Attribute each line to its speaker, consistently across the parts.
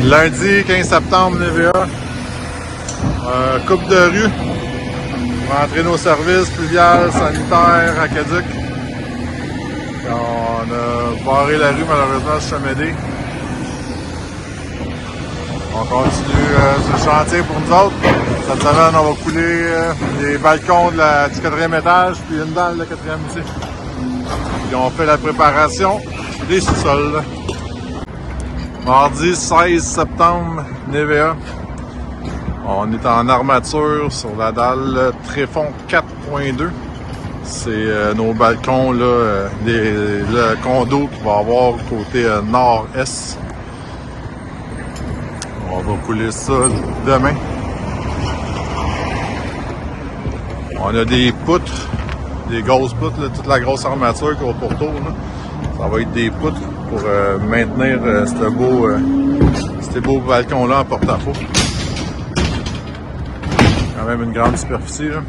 Speaker 1: Lundi 15 septembre, NVA. Coupe de rue. On va entrer nos services pluviales, sanitaires, aqueducs. On a barré la rue malheureusement sur Chamédé. On continue sur le chantier pour nous autres. Cette semaine, on va couler les balcons du 4e étage, puis une dalle de 4e aussi. Puis on fait la préparation des sous-sols. Mardi 16 septembre, NVA. On est en armature sur la dalle Tréfond 4.2. C'est nos balcons, là, le condo qu'il va avoir côté nord-est. On va couler ça demain. On a des poutres, des grosses poutres, là, toute la grosse armature qu'il va pourtour. Là. Ça va être des poutres pour maintenir ces beaux balcons-là en porte-à-faux. Quand même une grande superficie. Là.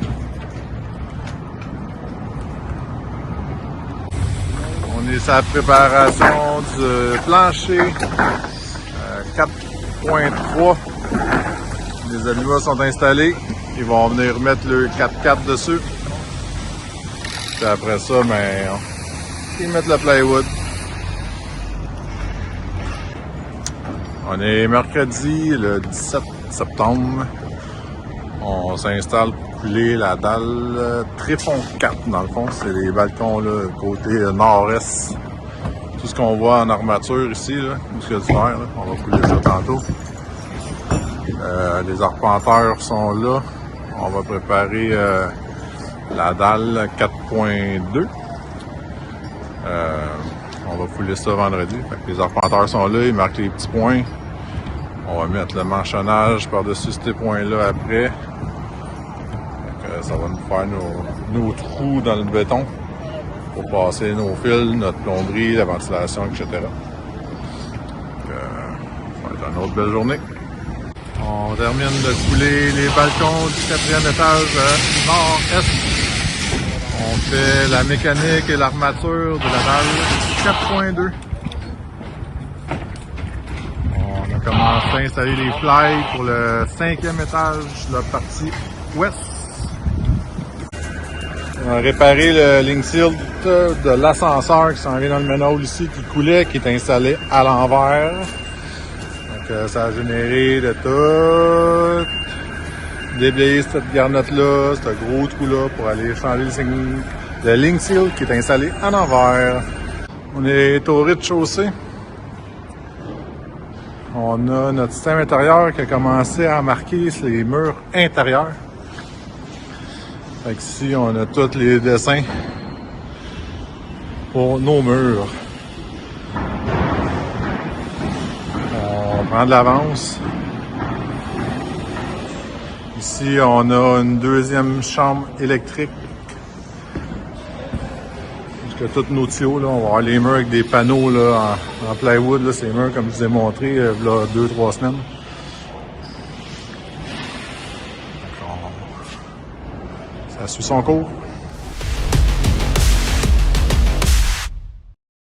Speaker 1: On est sur la préparation du plancher 4.3. Les allumettes sont installés. Ils vont venir mettre le 4x4 dessus. Puis après ça, ils mettent le plywood. On est mercredi le 17 septembre. On s'installe pour couler la dalle Tréfond 4. Dans le fond, c'est les balcons là, côté nord-est. Tout ce qu'on voit en armature ici, là, où il y a du verre, là, on va couler ça tantôt. Les arpenteurs sont là. On va préparer la dalle 4.2. On va couler ça vendredi. Fait que les arpenteurs sont là, ils marquent les petits points. On va mettre le manchonnage par-dessus ces points-là après. Ça va nous faire nos trous dans le béton pour passer nos fils, notre plomberie, la ventilation, etc. Donc, ça va être une autre belle journée. On termine de couler les balcons du 4e étage nord-est. On fait la mécanique et l'armature de la dalle 4.2. On a commencé à installer les fly pour le 5e étage, la partie ouest. On a réparé le link shield de l'ascenseur qui s'en vient dans le manhole ici, qui coulait, qui est installé à l'envers. Donc ça a généré de tout. Déblayer cette garnotte-là, ce gros trou-là pour aller changer le link shield qui est installé à l'envers. On est au rez-de-chaussée. On a notre système intérieur qui a commencé à marquer les murs intérieurs. Fait ici, on a tous les dessins pour nos murs. On prend de l'avance. Ici, on a une deuxième chambre électrique. Jusqu'à tous nos tuyaux, là, on va avoir les murs avec des panneaux là, en plywood. Là, ces murs, comme je vous ai montré, il y a 2-3 semaines. Ça suit son cours.